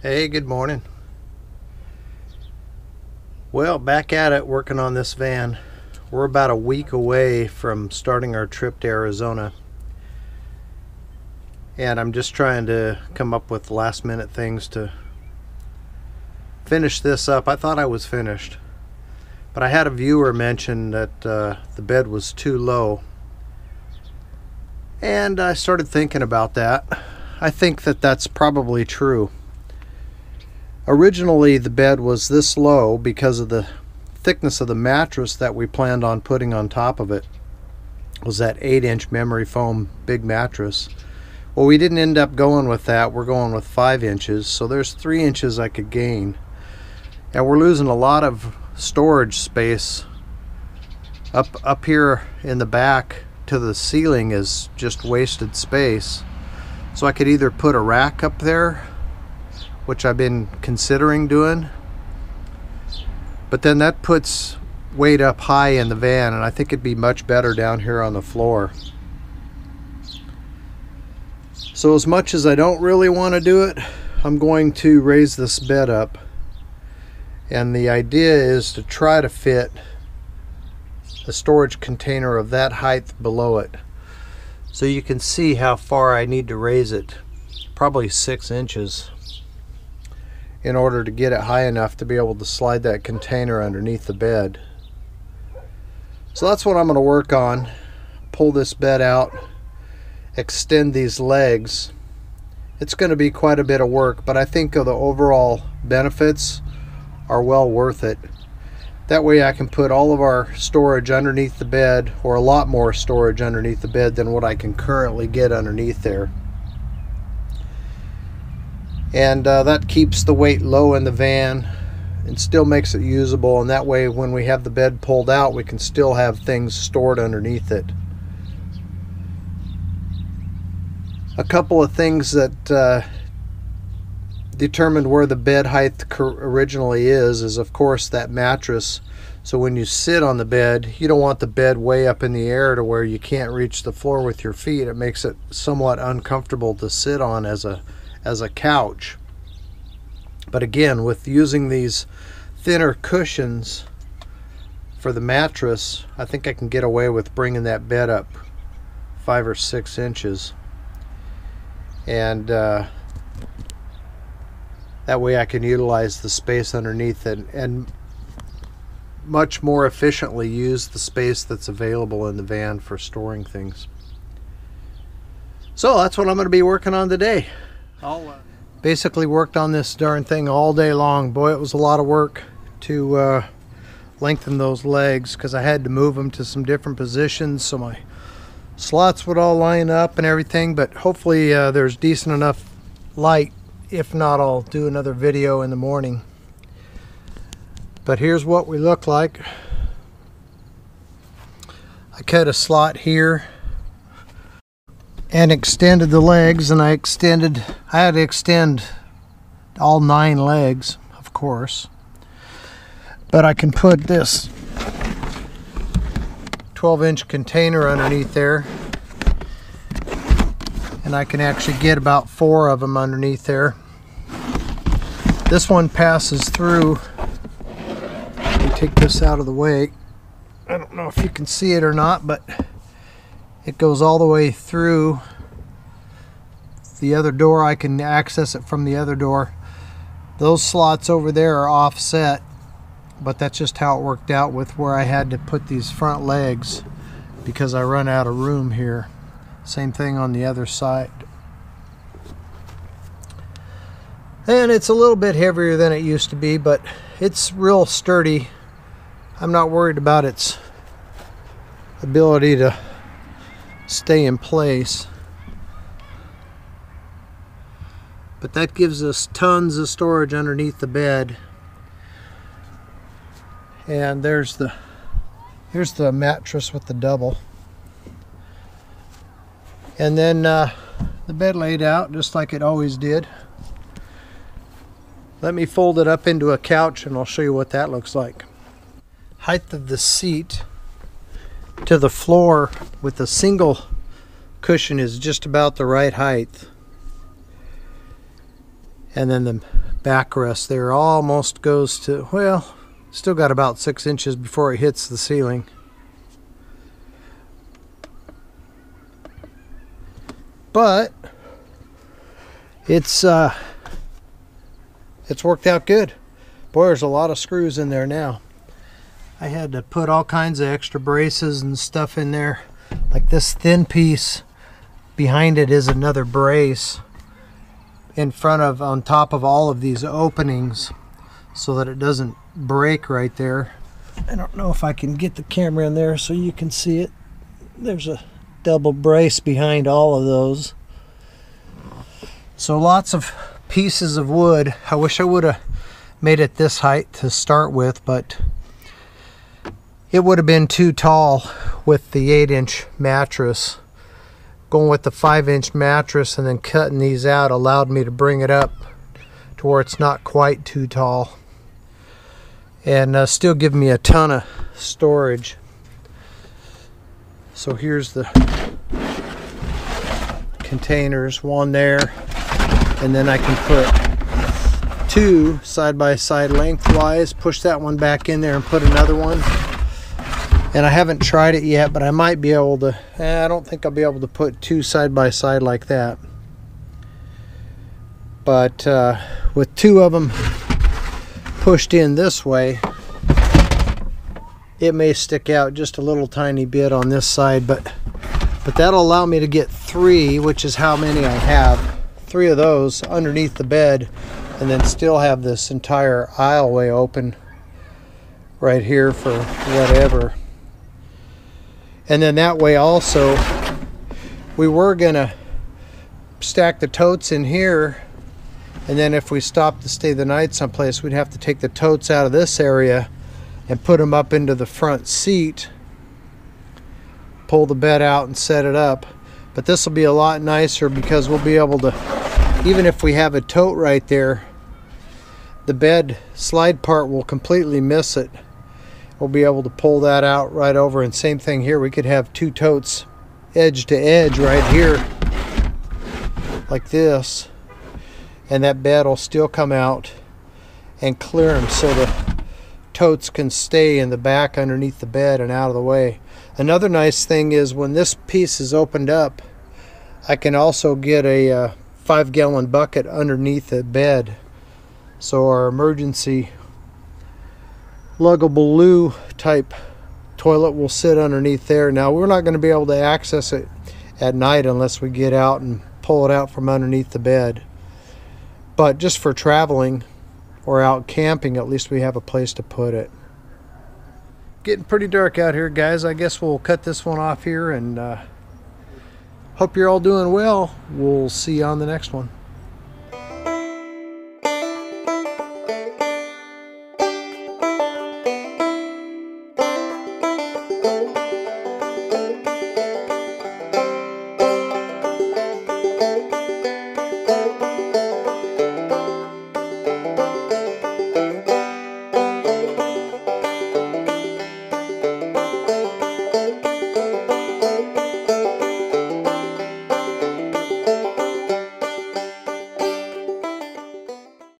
Hey, good morning. Well, back at it working on this van. We're about a week away from starting our trip to Arizona. And I'm just trying to come up with last minute things to finish this up. I thought I was finished, but I had a viewer mention that the bed was too low. And I started thinking about that. I think that that's probably true. Originally, the bed was this low because of the thickness of the mattress that we planned on putting on top of it. It was that 8-inch memory foam big mattress. Well, we didn't end up going with that. We're going with 5 inches, so there's 3 inches I could gain. And we're losing a lot of storage space. Up here in the back to the ceiling is just wasted space. So I could either put a rack up there, which I've been considering doing, but then that puts weight up high in the van, and I think it'd be much better down here on the floor. So as much as I don't really want to do it, I'm going to raise this bed up, and the idea is to try to fit a storage container of that height below it. So you can see how far I need to raise it, probably 6 inches. In order to get it high enough to be able to slide that container underneath the bed. So that's what I'm going to work on. Pull this bed out, extend these legs. It's going to be quite a bit of work, but I think the overall benefits are well worth it. That way I can put all of our storage underneath the bed, or a lot more storage underneath the bed than what I can currently get underneath there. And that keeps the weight low in the van and still makes it usable, and that way when we have the bed pulled out we can still have things stored underneath it. A couple of things that determined where the bed height originally is of course that mattress. So when you sit on the bed, you don't want the bed way up in the air to where you can't reach the floor with your feet. It makes it somewhat uncomfortable to sit on as a couch. But again, with using these thinner cushions for the mattress, I think I can get away with bringing that bed up 5 or 6 inches, and that way I can utilize the space underneath it and much more efficiently use the space that's available in the van for storing things. So that's what I'm going to be working on today. Basically worked on this darn thing all day long. Boy, it was a lot of work to lengthen those legs, because I had to move them to some different positions so my slots would all line up and everything. But hopefully there's decent enough light. If not, I'll do another video in the morning. But here's what we look like. I cut a slot here and extended the legs, and I had to extend all 9 legs, of course, but I can put this 12-inch container underneath there, and I can actually get about 4 of them underneath there. This one passes through. Let me take this out of the way. I don't know if you can see it or not, but it goes all the way through the other door. I can access it from the other door. Those slots over there are offset, but that's just how it worked out with where I had to put these front legs because I run out of room here. Same thing on the other side. And it's a little bit heavier than it used to be, but it's real sturdy. I'm not worried about its ability to stay in place. But that gives us tons of storage underneath the bed. And here's the mattress with the double. And then the bed laid out just like it always did. Let me fold it up into a couch and I'll show you what that looks like. Height of the seat to the floor with a single cushion is just about the right height. And then the backrest there. Almost goes to, well, still got about 6 inches before it hits the ceiling. But it's worked out good. Boy, there's a lot of screws in there now. I had to put all kinds of extra braces and stuff in there. Like this thin piece behind it is another brace in front of, on top of all of these openings, so that it doesn't break right there. I don't know if I can get the camera in there so you can see it. There's a double brace behind all of those. So lots of pieces of wood. I wish I would have made it this height to start with, but it would have been too tall with the 8-inch mattress. Going with the 5-inch mattress and then cutting these out allowed me to bring it up to where it's not quite too tall, and still give me a ton of storage. So here's the containers, one there, and then I can put 2 side by side lengthwise, push that one back in there and put another one. And I haven't tried it yet, but I might be able to. I don't think I'll be able to put 2 side by side like that, but with 2 of them pushed in this way, it may stick out just a little tiny bit on this side, but that'll allow me to get 3, which is how many I have, 3 of those underneath the bed, and then still have this entire aisleway open right here for whatever. And then that way also, we were gonna stack the totes in here, and then if we stopped to stay the night someplace, we'd have to take the totes out of this area and put them up into the front seat, pull the bed out and set it up. But this will be a lot nicer because we'll be able to, even if we have a tote right there, the bed slide part will completely miss it. We'll be able to pull that out right over, and same thing here. We could have 2 totes edge to edge right here like this, and that bed will still come out and clear them so the totes can stay in the back underneath the bed and out of the way. Another nice thing is when this piece is opened up, I can also get a 5-gallon bucket underneath the bed, so our emergency luggable loo type toilet will sit underneath there. Now we're not going to be able to access it at night unless we get out and pull it out from underneath the bed, but just for traveling or out camping, at least we have a place to put it. Getting pretty dark out here, guys. I guess we'll cut this one off here, and hope you're all doing well. We'll see you on the next one.